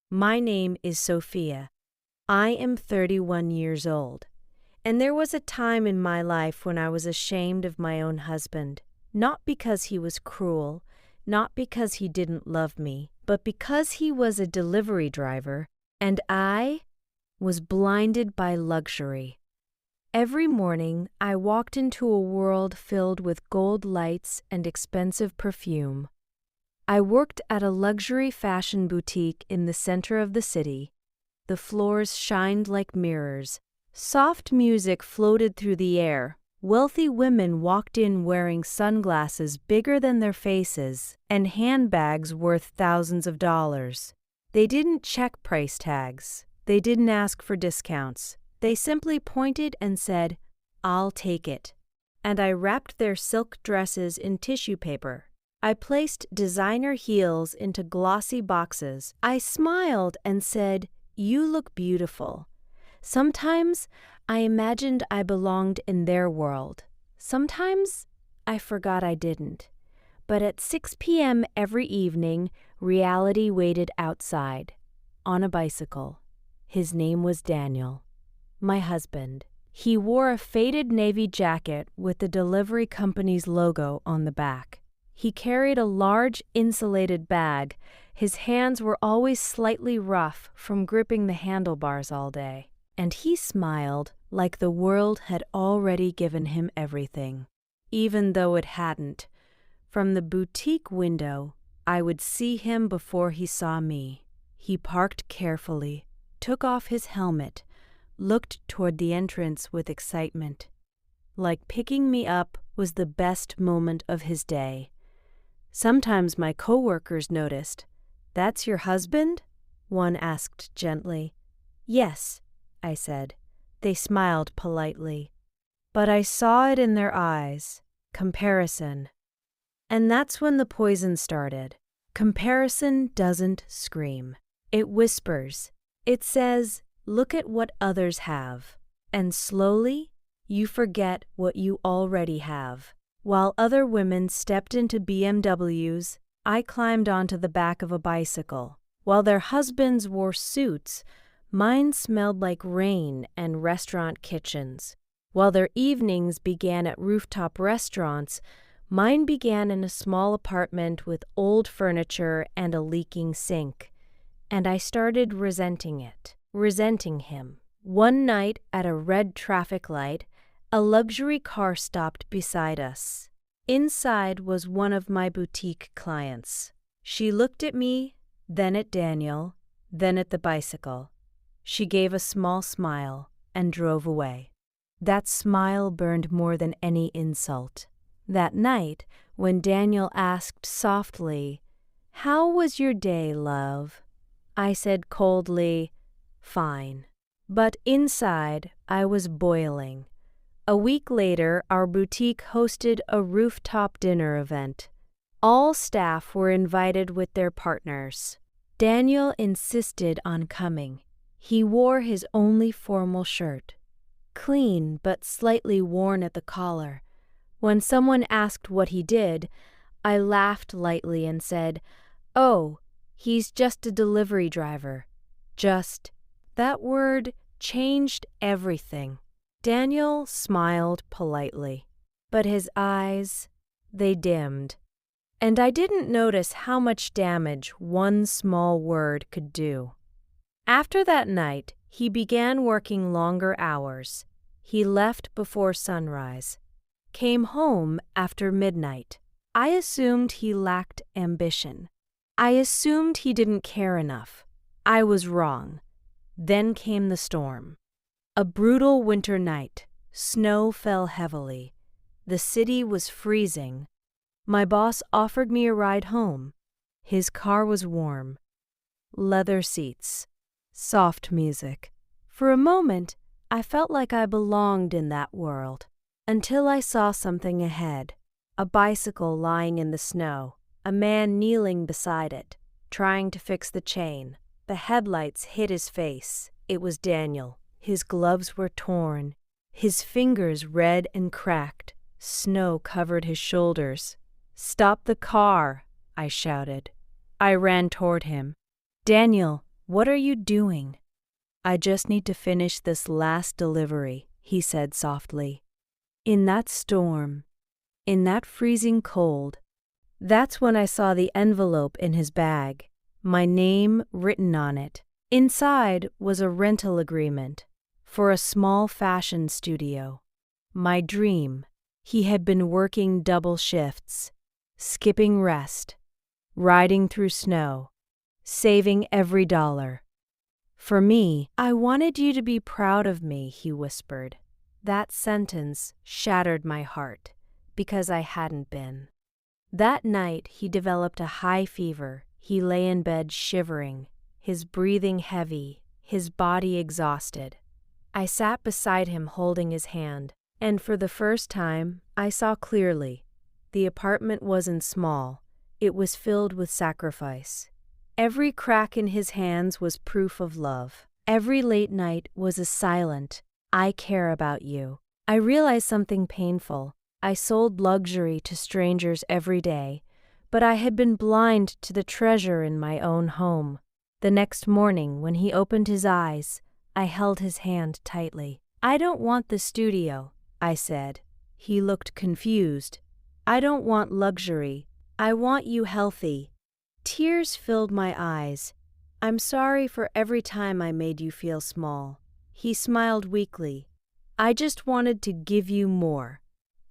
My name is Sophia. I am 31 years old. And there was a time in my life when I was ashamed of my own husband, not because he was cruel, not because he didn't love me, but because he was a delivery driver, and I was blinded by luxury. Every morning, I walked into a world filled with gold lights and expensive perfume. I worked at a luxury fashion boutique in the center of the city. The floors shined like mirrors. Soft music floated through the air. Wealthy women walked in wearing sunglasses bigger than their faces and handbags worth thousands of dollars. They didn't check price tags. They didn't ask for discounts. They simply pointed and said, "I'll take it." And I wrapped their silk dresses in tissue paper. I placed designer heels into glossy boxes. I smiled and said, "You look beautiful." Sometimes I imagined I belonged in their world. Sometimes I forgot I didn't. But at 6 p.m. every evening, reality waited outside, on a bicycle. His name was Daniel, my husband. He wore a faded navy jacket with the delivery company's logo on the back. He carried a large insulated bag. His hands were always slightly rough from gripping the handlebars all day. And he smiled like the world had already given him everything, even though it hadn't. From the boutique window, I would see him before he saw me. He parked carefully, took off his helmet, looked toward the entrance with excitement. Like picking me up was the best moment of his day. Sometimes my coworkers noticed. "That's your husband?" one asked gently. "Yes," I said. They smiled politely. But I saw it in their eyes. Comparison. And that's when the poison started. Comparison doesn't scream. It whispers. It says, "Look at what others have." And slowly, you forget what you already have. While other women stepped into BMWs, I climbed onto the back of a bicycle. While their husbands wore suits, mine smelled like rain and restaurant kitchens. While their evenings began at rooftop restaurants, mine began in a small apartment with old furniture and a leaking sink. And I started resenting it, resenting him. One night at a red traffic light, a luxury car stopped beside us. Inside was one of my boutique clients. She looked at me, then at Daniel, then at the bicycle. She gave a small smile and drove away. That smile burned more than any insult. That night, when Daniel asked softly, "How was your day, love?" I said coldly, "Fine." But inside, I was boiling. A week later, our boutique hosted a rooftop dinner event. All staff were invited with their partners. Daniel insisted on coming. He wore his only formal shirt, clean but slightly worn at the collar. When someone asked what he did, I laughed lightly and said, "Oh, he's just a delivery driver." Just. That word changed everything. Daniel smiled politely, but his eyes, they dimmed. And I didn't notice how much damage one small word could do. After that night, he began working longer hours. He left before sunrise, came home after midnight. I assumed he lacked ambition. I assumed he didn't care enough. I was wrong. Then came the storm. A brutal winter night. Snow fell heavily. The city was freezing. My boss offered me a ride home. His car was warm. Leather seats. Soft music. For a moment, I felt like I belonged in that world. Until I saw something ahead. A bicycle lying in the snow. A man kneeling beside it, trying to fix the chain. The headlights hid his face. It was Daniel. His gloves were torn. His fingers red and cracked. Snow covered his shoulders. "Stop the car!" I shouted. I ran toward him. "Daniel, "What are you doing?" "I just need to finish this last delivery," he said softly. In that storm, in that freezing cold, that's when I saw the envelope in his bag, my name written on it. Inside was a rental agreement for a small fashion studio. My dream. He had been working double shifts, skipping rest, riding through snow, saving every dollar. For me, "I wanted you to be proud of me," he whispered. That sentence shattered my heart, because I hadn't been. That night he developed a high fever. He lay in bed shivering, his breathing heavy, his body exhausted. I sat beside him holding his hand, and for the first time I saw clearly. The apartment wasn't small, it was filled with sacrifice. Every crack in his hands was proof of love. Every late night was a silent, "I care about you." I realized something painful. I sold luxury to strangers every day, but I had been blind to the treasure in my own home. The next morning, when he opened his eyes, I held his hand tightly. "I don't want the studio," I said. He looked confused. "I don't want luxury. I want you healthy." Tears filled my eyes. "I'm sorry for every time I made you feel small." He smiled weakly. "I just wanted to give you more."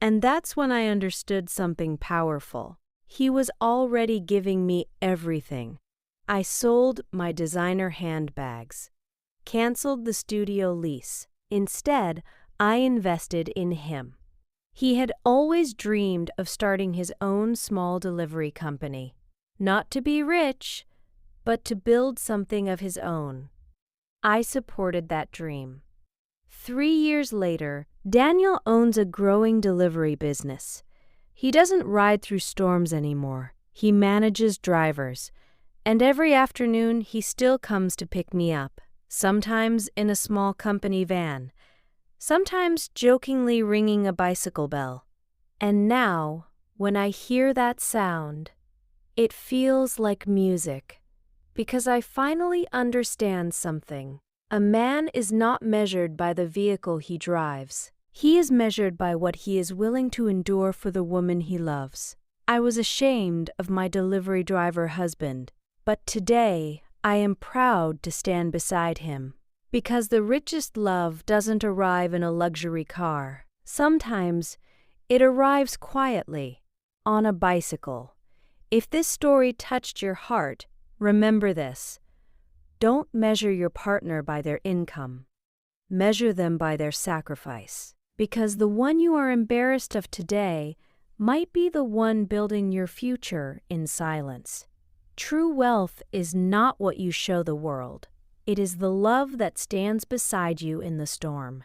And that's when I understood something powerful. He was already giving me everything. I sold my designer handbags, canceled the studio lease. Instead, I invested in him. He had always dreamed of starting his own small delivery company. Not to be rich, but to build something of his own. I supported that dream. 3 years later, Daniel owns a growing delivery business. He doesn't ride through storms anymore. He manages drivers. And every afternoon, he still comes to pick me up, sometimes in a small company van, sometimes jokingly ringing a bicycle bell. And now, when I hear that sound, it feels like music, because I finally understand something. A man is not measured by the vehicle he drives. He is measured by what he is willing to endure for the woman he loves. I was ashamed of my delivery driver husband, but today I am proud to stand beside him. Because the richest love doesn't arrive in a luxury car. Sometimes it arrives quietly, on a bicycle. If this story touched your heart, remember this. Don't measure your partner by their income. Measure them by their sacrifice. Because the one you are embarrassed of today might be the one building your future in silence. True wealth is not what you show the world. It is the love that stands beside you in the storm.